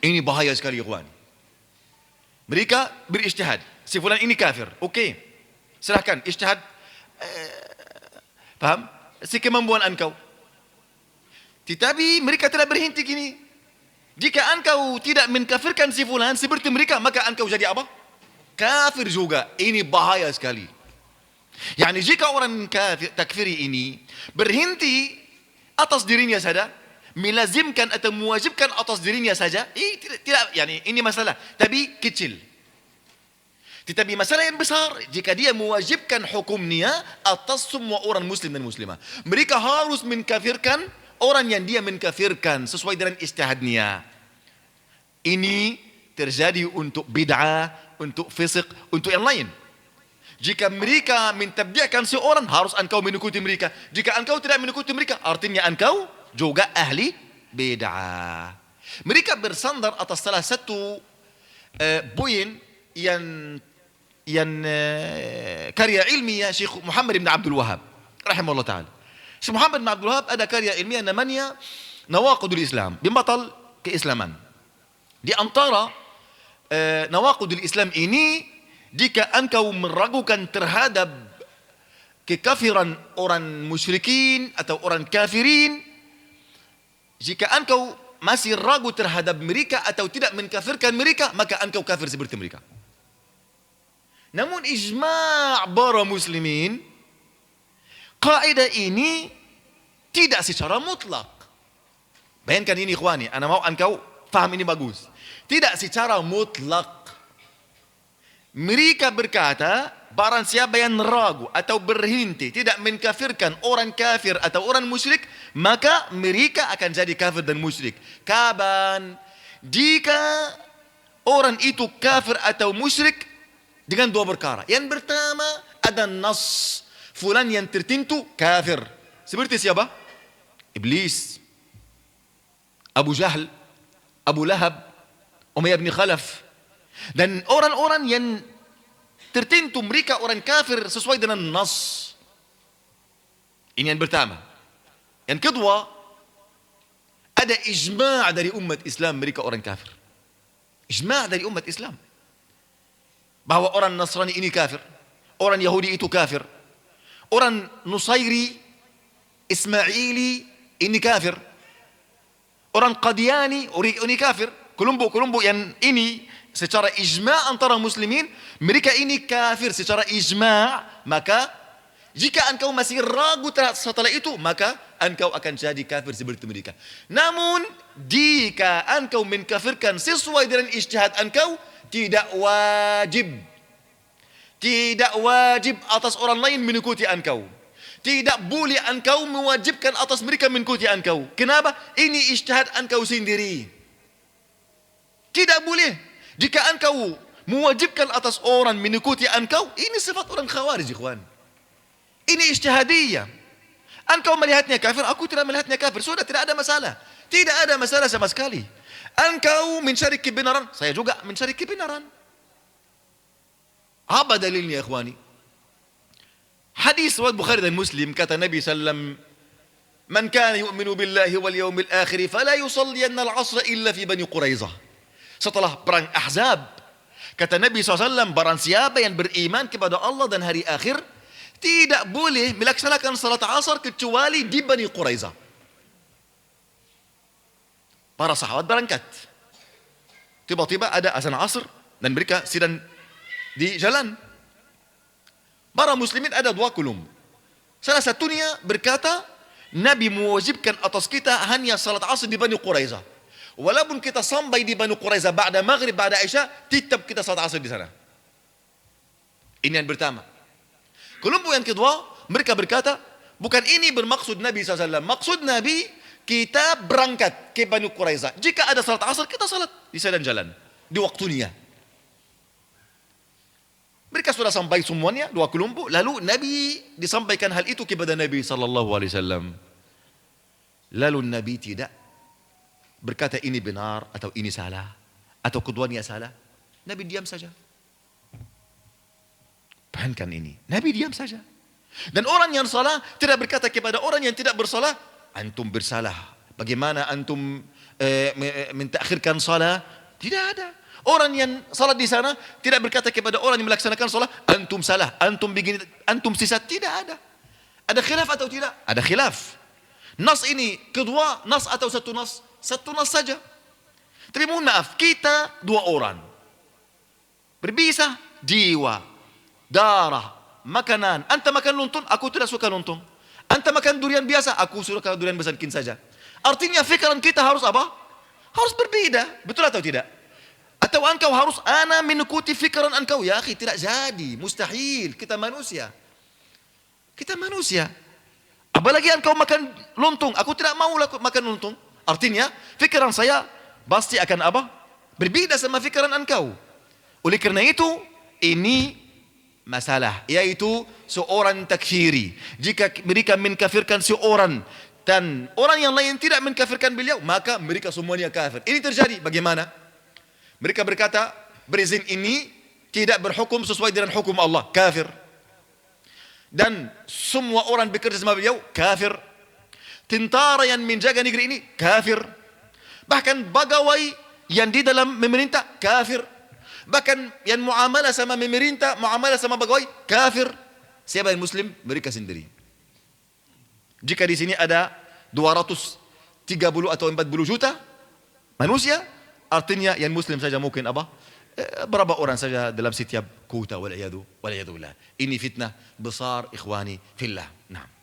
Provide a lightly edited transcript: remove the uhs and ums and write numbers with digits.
Ini bahaya sekali, ikhwan. Mereka berijtihad. Si fulan ini kafir. Oke. Silahkan, ijtihad. Paham? Si kemampuan engkau. Tetapi mereka tidak berhenti gini. Jika engkau tidak mengkafirkan si fulan seperti mereka, maka engkau jadi apa? Kafir juga. Ini bahaya sekali. Yani jika orang kafir takfiri ini berhenti atas dirinya saja, melazimkan atau mewajibkan atas dirinya saja, tidak, yani ini masalah, tapi kecil. Tetapi masalah yang besar, jika dia mewajibkan hukumnya atas semua orang muslim dan muslimah. Mereka harus mengkafirkan orang yang dia mengkafirkan sesuai dengan ijtihadnya. Ini terjadi untuk bid'ah, untuk fisq, untuk yang lain. Jika mereka mentabdi'kan seorang, harus engkau mengikuti mereka. Jika engkau tidak mengikuti mereka, artinya engkau juga ahli bid'ah. Mereka bersandar atas salah satu poin yang karya ilmiah Syekh Muhammad bin Abdul Wahab rahimahullah ta'ala. Syekh Muhammad bin Abdul Wahab ada karya ilmiah namanya Nawaqidul Islam, pembatal keislaman. Di antara Nawaqidul Islam ini, jika engkau meragukan terhadap kekafiran orang musyrikin atau orang kafirin, jika engkau masih ragu terhadap mereka atau tidak mengkafirkan mereka, maka engkau kafir seperti mereka. Namun ijma' para muslimin, kaidah ini tidak secara mutlak. Bayangkan ini ikhwani, ana mau engkau faham ini bagus. Tidak secara mutlak. Mereka berkata, barang siapa yang ragu atau berhenti tidak mengkafirkan orang kafir atau orang musyrik, maka mereka akan jadi kafir dan musyrik. Kapan? Jika orang itu kafir atau musyrik dengan dua perkara. Yang pertama, ada nas fulan yang tertentu kafir. Seperti siapa? Iblis, Abu Jahl, Abu Lahab, Umayyah bin Khalaf. Dan orang-orang yang tertentu mereka orang kafir sesuai dengan nas. Ini yang pertama. Yang kedua, ada ijma' dari umat Islam mereka orang kafir. Ijma' dari umat Islam. Bahwa orang Nasrani ini kafir. Orang Yahudi itu kafir. Orang Nusairi, Ismaili ini kafir. Orang Qadiani ini kafir. Kelompok-kelompok yang ini secara ijma' antara muslimin, mereka ini kafir secara ijma', maka jika engkau masih ragu setelah itu, maka engkau akan jadi kafir seperti mereka. Namun jika engkau mengkafirkan sesuai dengan ijtihad engkau, tidak wajib atas orang lain mengikuti engkau. Tidak boleh engkau mewajibkan atas mereka mengikuti engkau. Kenapa? Ini ijtihad engkau sendiri. Tidak boleh. Jika engkau mewajibkan atas orang mengikuti engkau, ini sifat orang khawarij, ikhwan. Ini ijtihadiyah. Engkau melihatnya kafir, aku tidak melihatnya kafir. Sudah, tidak ada masalah. Tidak ada masalah sama sekali. Engkau mencari kebenaran, saya juga mencari kebenaran. Apa dalilnya, ikhwani? Hadis riwayat Bukhari dan Muslim, kata Nabi sallam, "Man kana yu'minu billahi wal yawmil akhir fala yusalliyanna al-'asra illa fi Bani Quraizah." Setelah perang Ahzab, kata Nabi SAW, barang siapa yang beriman kepada Allah dan hari akhir, tidak boleh melaksanakan salat asar kecuali di Bani Quraizah. Para sahabat berangkat. Tiba-tiba ada azan asar dan mereka sedang di jalan. Para muslimin ada dua kelompok. Salah satunya berkata, Nabi mewajibkan atas kita hanya salat asar di Bani Quraizah. Walaupun kita sampai di Bani Quraizah ba'da maghrib, ba'da isya, tetap kita salat asar di sana. Ini yang pertama. Kelompok yang kedua, mereka berkata, bukan ini bermaksud Nabi SAW. Maksud Nabi, kita berangkat ke Bani Quraizah. Jika ada salat asar, kita salat di sana jalan, di waktunya. Mereka sudah sampai semuanya, dua kelompok. Lalu Nabi disampaikan hal itu kepada Nabi SAW. Lalu Nabi tidak berkata ini benar atau ini salah atau keduanya salah. Nabi diam saja. Pahamkan ini. Nabi diam saja. Dan orang yang salah tidak berkata kepada orang yang tidak bersalah, antum bersalah. Bagaimana antum mentakhirkan salat. Tidak ada. Orang yang salat di sana tidak berkata kepada orang yang melaksanakan salat, antum salah, antum begini, antum sesat. Tidak ada. Ada khilaf atau tidak? Ada khilaf. Nas ini kedua nas atau satu nas? Satu nas saja. Tapi mohon maaf, kita dua orang. Berbisa jiwa, darah, makanan. Anta makan lontong, aku tidak suka lontong. Anta makan durian biasa, aku suka durian besarkin saja. Artinya fikiran kita harus apa? Harus berbeda. Betul atau tidak? Atau engkau harus ana mengikuti fikiran engkau. Ya akhi, tidak jadi. Mustahil. Kita manusia. Kita manusia. Apalagi engkau makan lontong. Aku tidak mau makan lontong. Artinya, fikiran saya pasti akan apa? Berbeda sama fikiran engkau. Oleh kerana itu, ini masalah. Yaitu seorang takfiri. Jika mereka mengkafirkan seorang dan orang yang lain tidak mengkafirkan beliau, maka mereka semuanya kafir. Ini terjadi. Bagaimana? Mereka berkata, berizin ini tidak berhukum sesuai dengan hukum Allah. Kafir. Dan semua orang bekerja sama beliau, kafir. Tentara yang menjaga negeri ini, kafir. Bahkan pegawai yang di dalam pemerintah, kafir. Bahkan yang muamalah sama pemerintah, muamalah sama pegawai, kafir. Siapa yang muslim? Mereka sendiri. Jika di sini ada 230 atau 40 juta manusia, artinya yang muslim saja mungkin apa? Berapa orang saja dalam setiap kota, wal'iyadu billah. Ini fitnah besar ikhwani fillah. Nah.